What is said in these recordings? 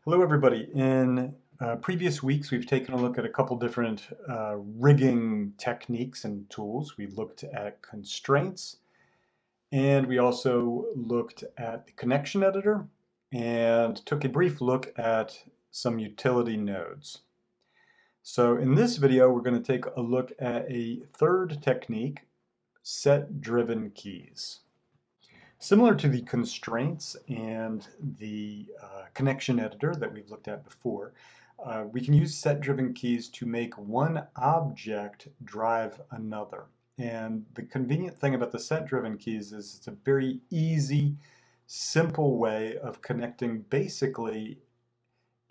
Hello everybody. In previous weeks we've taken a look at a couple different rigging techniques and tools. We looked at constraints and we also looked at the connection editor and took a brief look at some utility nodes. So in this video we're going to take a look at a third technique, set-driven keys. Similar to the constraints and the connection editor that we've looked at before, we can use set-driven keys to make one object drive another. And the convenient thing about the set-driven keys is it's a very easy, simple way of connecting basically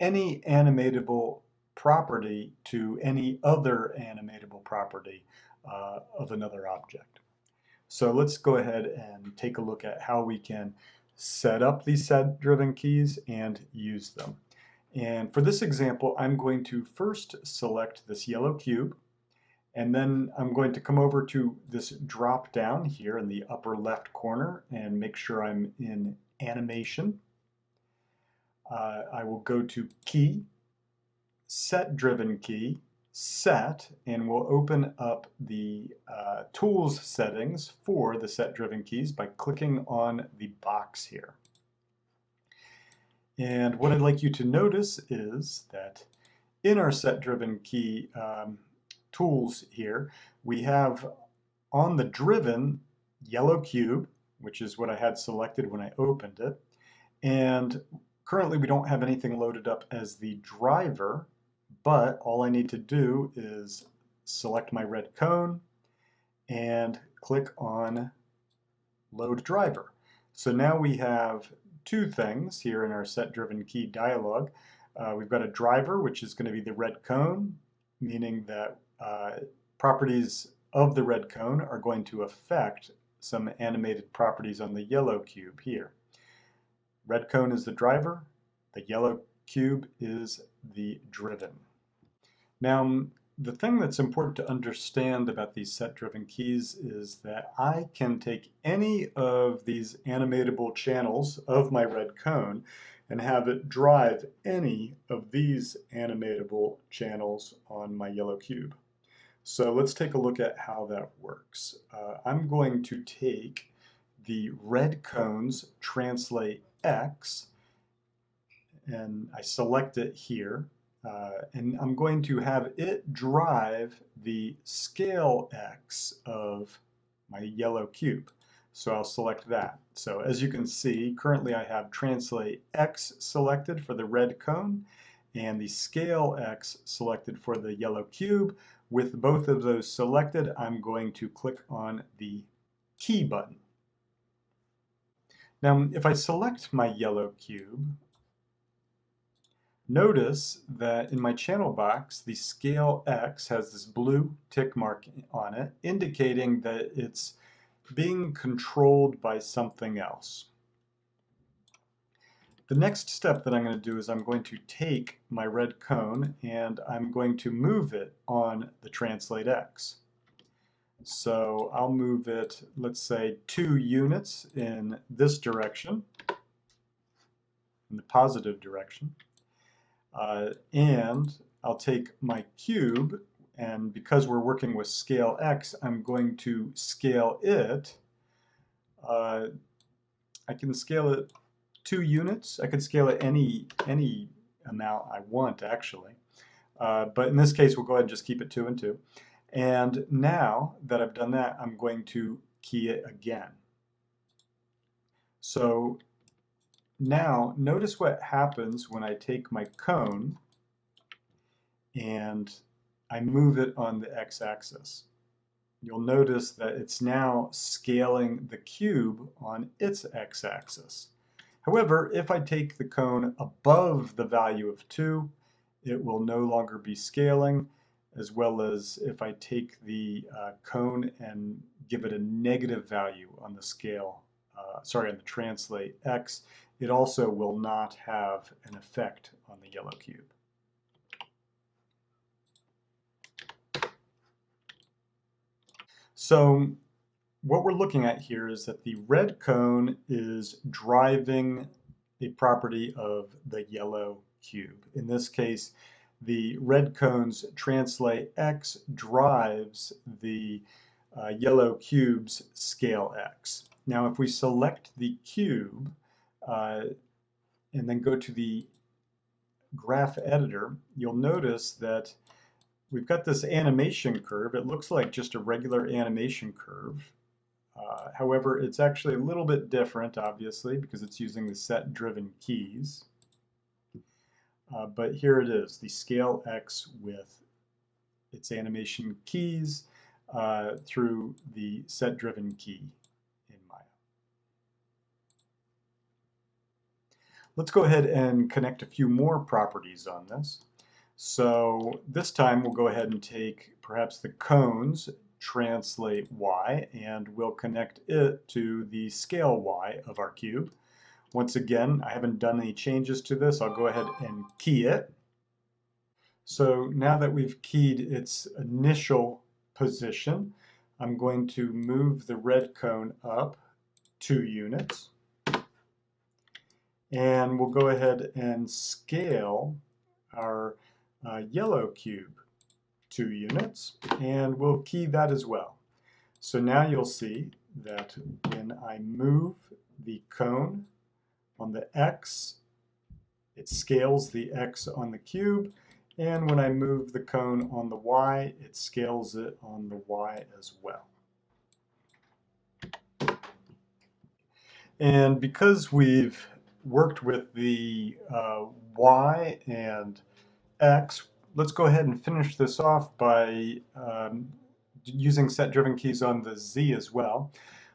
any animatable property to any other animatable property of another object. So let's go ahead and take a look at how we can set up these set-driven keys and use them. And for this example, I'm going to first select this yellow cube, and then I'm going to come over to this drop down here in the upper left corner and make sure I'm in animation. I will go to key, set-driven key, set, and we'll open up the tools settings for the set-driven keys by clicking on the box here. And what I'd like you to notice is that in our set-driven key tools here, we have on the driven yellow cube, which is what I had selected when I opened it, and currently we don't have anything loaded up as the driver, but all I need to do is select my red cone and click on load driver. So now we have two things here in our set-driven key dialog. We've got a driver, which is going to be the red cone, meaning that properties of the red cone are going to affect some animated properties on the yellow cube here. Red cone is the driver, the yellow cube is the driven. Now, the thing that's important to understand about these set-driven keys is that I can take any of these animatable channels of my red cone and have it drive any of these animatable channels on my yellow cube. So let's take a look at how that works. I'm going to take the red cone's translate X, and I select it here. And I'm going to have it drive the scale X of my yellow cube. So I'll select that. So as you can see, currently I have translate X selected for the red cone and the scale X selected for the yellow cube. With both of those selected, I'm going to click on the key button. Now, if I select my yellow cube, notice that in my channel box, the scale X has this blue tick mark on it, indicating that it's being controlled by something else. The next step that I'm going to do is I'm going to take my red cone and I'm going to move it on the translate X. So I'll move it, let's say, 2 units in this direction, in the positive direction. And I'll take my cube, and because we're working with scale X, I'm going to scale it. I can scale it 2 units. I could scale it any amount I want, actually. But in this case, we'll go ahead and just keep it 2 and 2. And now that I've done that, I'm going to key it again. So now, notice what happens when I take my cone and I move it on the x-axis. You'll notice that it's now scaling the cube on its x-axis. However, if I take the cone above the value of 2, it will no longer be scaling, as well as if I take the cone and give it a negative value on the scale, on the translate X, it also will not have an effect on the yellow cube. So what we're looking at here is that the red cone is driving a property of the yellow cube. In this case, the red cones translate x drives the yellow cube's scale x. Now if we select the cube and then go to the graph editor, you'll notice that we've got this animation curve. It looks like just a regular animation curve. However, it's actually a little bit different, obviously, because it's using the set-driven keys. But here it is, the scale X with its animation keys through the set-driven key in Maya. Let's go ahead and connect a few more properties on this. So this time we'll go ahead and take perhaps the cones, translate y, and we'll connect it to the scale y of our cube. Once again, I haven't done any changes to this. I'll go ahead and key it. So now that we've keyed its initial position, I'm going to move the red cone up 2 units. And we'll go ahead and scale our yellow cube 2 units, and we'll key that as well. So now you'll see that when I move the cone on the X, it scales the X on the cube, and when I move the cone on the Y, it scales it on the Y as well. And because we've worked with the Y and X, let's go ahead and finish this off by using set-driven keys on the Z as well.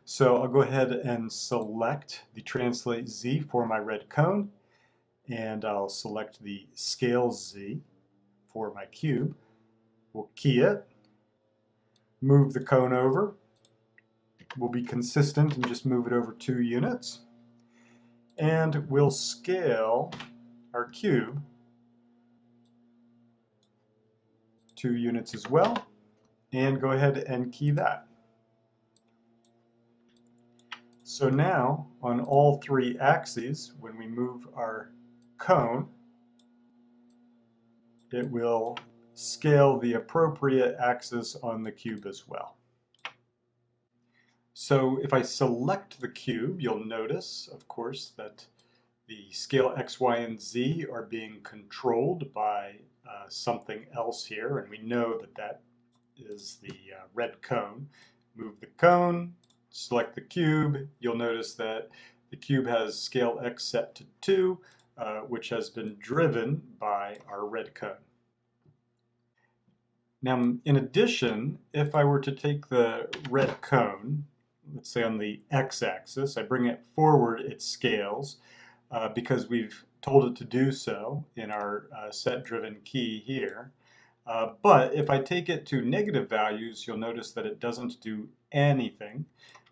So I'll go ahead and select the translate Z for my red cone, and I'll select the scale Z for my cube. We'll key it, move the cone over. We'll be consistent and just move it over 2 units. And we'll scale our cube 2 units as well, and go ahead and key that. So now on all 3 axes, when we move our cone, it will scale the appropriate axis on the cube as well. So if I select the cube, you'll notice, of course, that the scale X, Y, and Z are being controlled by something else here, and we know that that is the red cone. Move the cone, select the cube, you'll notice that the cube has scale X set to 2, which has been driven by our red cone. Now, in addition, if I were to take the red cone, let's say on the x-axis, I bring it forward, it scales, because we've told it to do so in our set-driven key here. But if I take it to negative values, you'll notice that it doesn't do anything.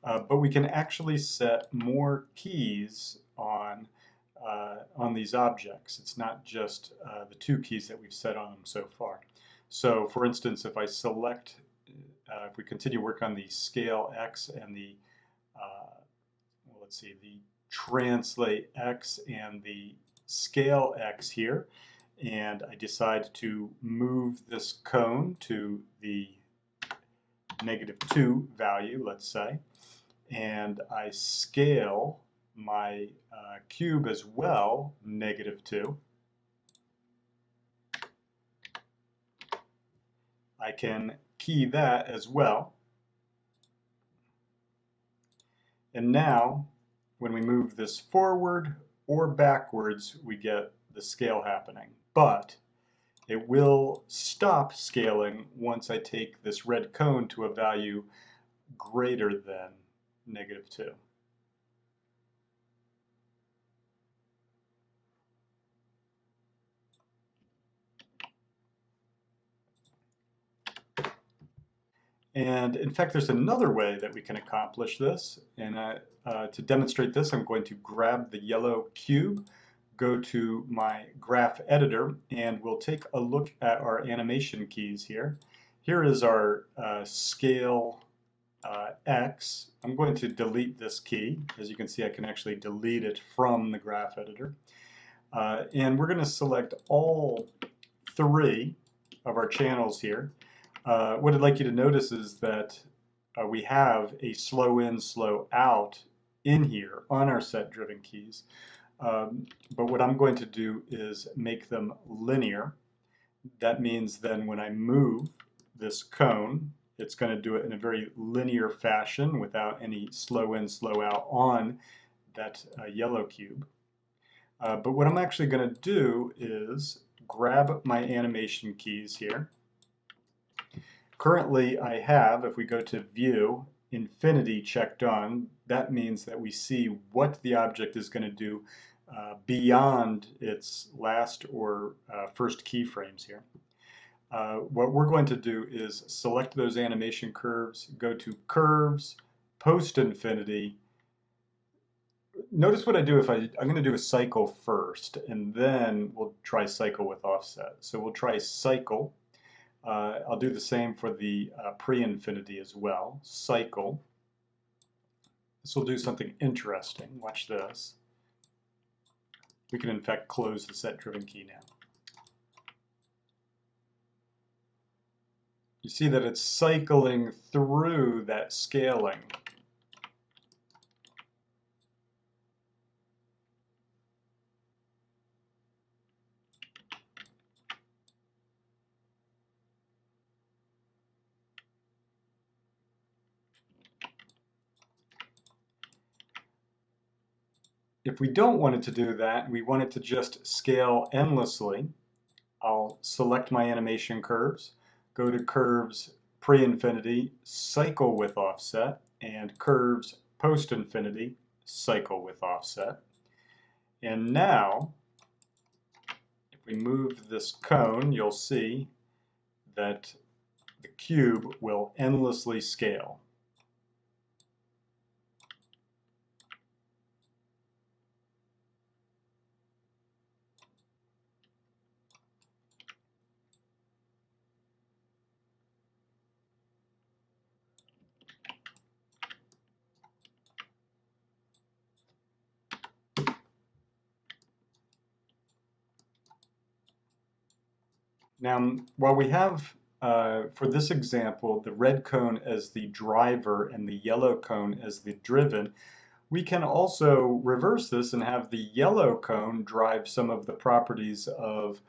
But we can actually set more keys on these objects. It's not just the 2 keys that we've set on them so far. So for instance, if I select, if we continue work on the scale X and the, well, let's see, the translate X and the scale X here, and I decide to move this cone to the -2 value, let's say, and I scale my cube as well, -2, I can key that as well. And now, when we move this forward or backwards, we get the scale happening. But it will stop scaling once I take this red cone to a value greater than -2. And in fact, there's another way that we can accomplish this. And to demonstrate this, I'm going to grab the yellow cube, go to my graph editor, and we'll take a look at our animation keys here. Here is our scale X. I'm going to delete this key. As you can see, I can actually delete it from the graph editor. And we're going to select all 3 of our channels here. What I'd like you to notice is that we have a slow in, slow out in here on our set-driven keys. But what I'm going to do is make them linear. That means then when I move this cone, it's going to do it in a very linear fashion without any slow in, slow out on that yellow cube. But what I'm actually going to do is grab my animation keys here. Currently I have, if we go to View, Infinity checked on. That means that we see what the object is going to do beyond its last or first keyframes here. What we're going to do is select those animation curves, go to Curves, Post Infinity. Notice what I do if I'm going to do a cycle first, and then we'll try cycle with offset. So we'll try cycle. I'll do the same for the pre-infinity as well. Cycle. This will do something interesting. Watch this. We can in fact close the set-driven key now. You see that it's cycling through that scaling. If we don't want it to do that, we want it to just scale endlessly, I'll select my animation curves, go to Curves Pre-Infinity, Cycle with Offset, and Curves Post-Infinity, Cycle with Offset. And now, if we move this cone, you'll see that the cube will endlessly scale. Now, while we have, for this example, the red cone as the driver and the yellow cone as the driven, we can also reverse this and have the yellow cone drive some of the properties of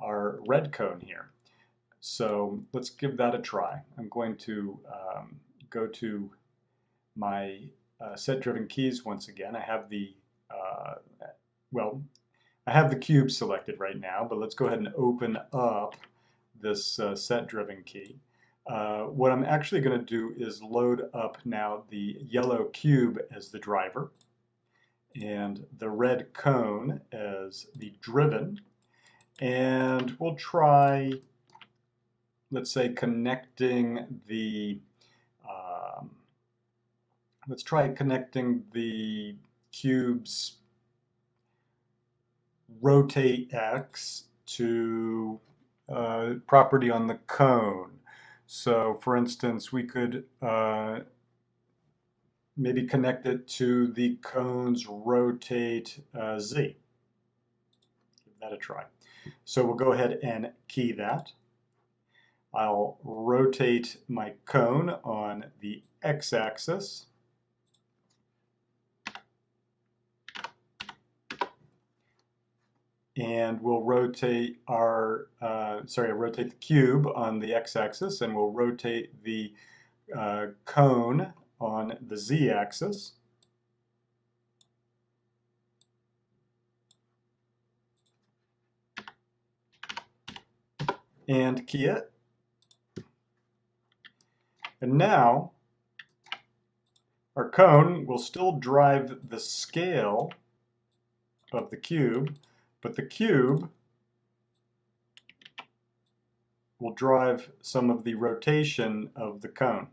our red cone here. So let's give that a try. I'm going to go to my set-driven keys once again. I have the, I have the cube selected right now, but let's go ahead and open up this set-driven key. What I'm actually going to do is load up now the yellow cube as the driver and the red cone as the driven. And we'll try, let's say, connecting the, let's try connecting the cube's rotate X to property on the cone. So for instance, we could maybe connect it to the cone's rotate Z. Give that a try. So we'll go ahead and key that. I'll rotate my cone on the x-axis. And we'll rotate our, rotate the cube on the x-axis, and we'll rotate the cone on the z-axis. And key it. And now our cone will still drive the scale of the cube, but the cube will drive some of the rotation of the cone.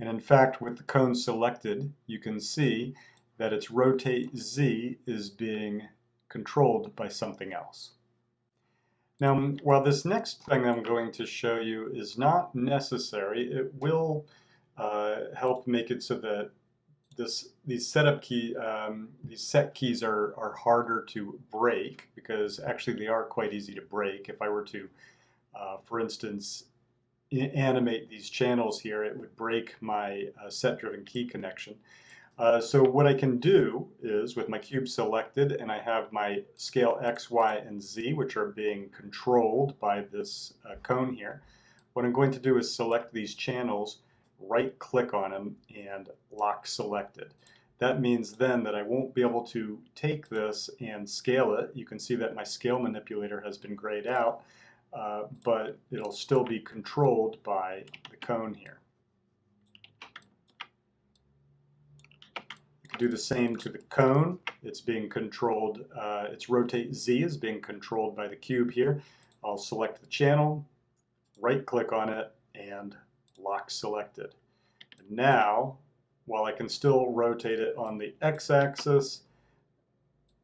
And in fact, with the cone selected, you can see that its rotate Z is being controlled by something else. Now, while this next thing I'm going to show you is not necessary, it will help make it so that these set keys are harder to break, because actually they are quite easy to break. If I were to, for instance, animate these channels here, it would break my set-driven key connection. So what I can do is, with my cube selected and I have my scale X, Y, and Z, which are being controlled by this cone here, what I'm going to do is select these channels, right click on them, and lock selected. That means then that I won't be able to take this and scale it. You can see that my scale manipulator has been grayed out, but it'll still be controlled by the cone here. You can do the same to the cone. It's being controlled, its rotate Z is being controlled by the cube here. I'll select the channel, right click on it, and lock selected. And now, while I can still rotate it on the x-axis,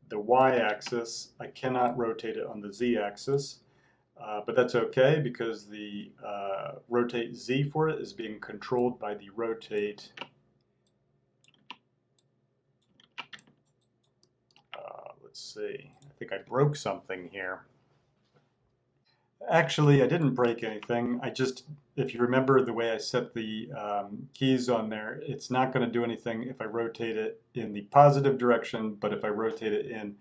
the y-axis, I cannot rotate it on the z-axis. But that's okay, because the rotate Z for it is being controlled by the rotate, let's see, I think I broke something here. Actually, I didn't break anything. If you remember the way I set the keys on there, it's not going to do anything if I rotate it in the positive direction, but if I rotate it in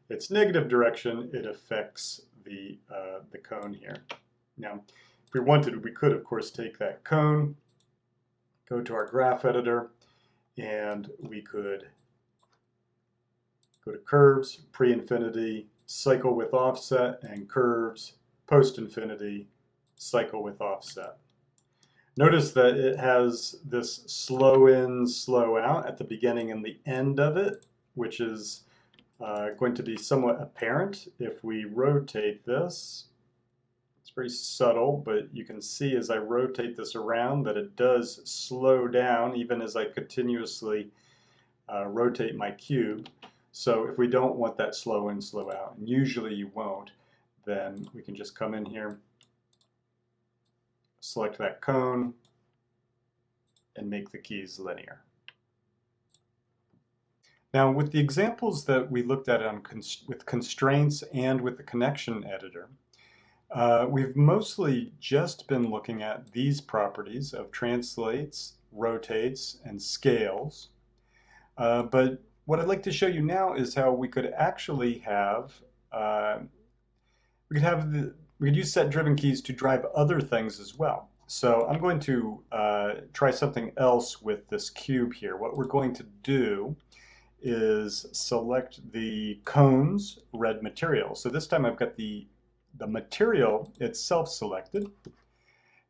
its negative direction, it affects the cone here. Now, if we wanted, we could, of course, take that cone, go to our graph editor, and we could go to curves, pre-infinity, cycle with offset, and curves, post-infinity, cycle with offset. Notice that it has this slow in, slow out at the beginning and the end of it, which is going to be somewhat apparent if we rotate this. It's very subtle, but you can see as I rotate this around that it does slow down even as I continuously rotate my cube. So if we don't want that slow in, slow out, and usually you won't, then we can just come in here, select that cone, and make the keys linear. Now, with the examples that we looked at with constraints and with the connection editor, we've mostly just been looking at these properties of translates, rotates, and scales. But what I'd like to show you now is how we could actually have we could use set-driven keys to drive other things as well. So I'm going to try something else with this cube here. What we're going to do is select the cone's red material. So this time I've got the material itself selected,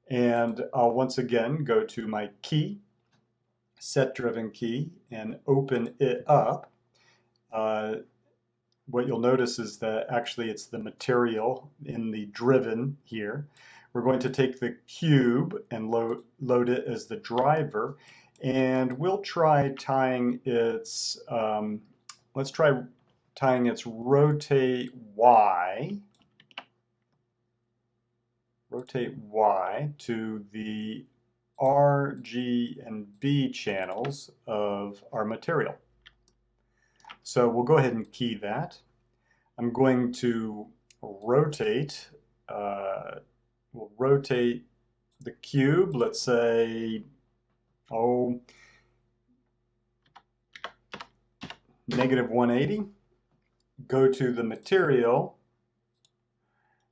and I'll once again go to my key, set-driven key, and open it up. What you'll notice is that actually it's the material in the driven here. We're going to take the cube and load it as the driver, and we'll try tying its, let's try tying its rotate Y to the R, G, and B channels of our material. So we'll go ahead and key that. I'm going to rotate, we'll rotate the cube, let's say, -180. Go to the material,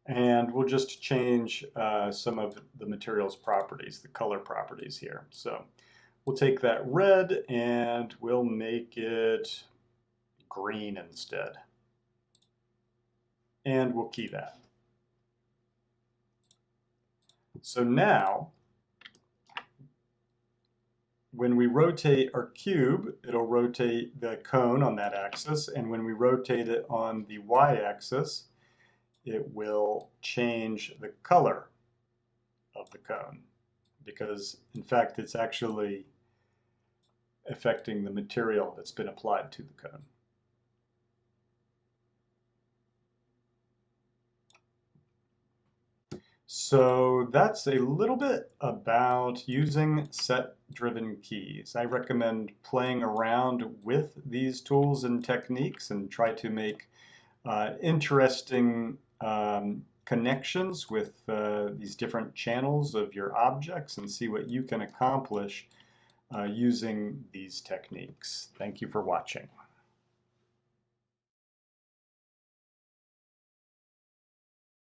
and we'll just change some of the material's properties, the color properties here. So we'll take that red and we'll make it green instead. And we'll key that. So now, when we rotate our cube, it'll rotate the cone on that axis, and when we rotate it on the y-axis, it will change the color of the cone, because in fact it's actually affecting the material that's been applied to the cone. So that's a little bit about using set-driven keys. I recommend playing around with these tools and techniques and try to make interesting connections with these different channels of your objects and see what you can accomplish using these techniques. Thank you for watching.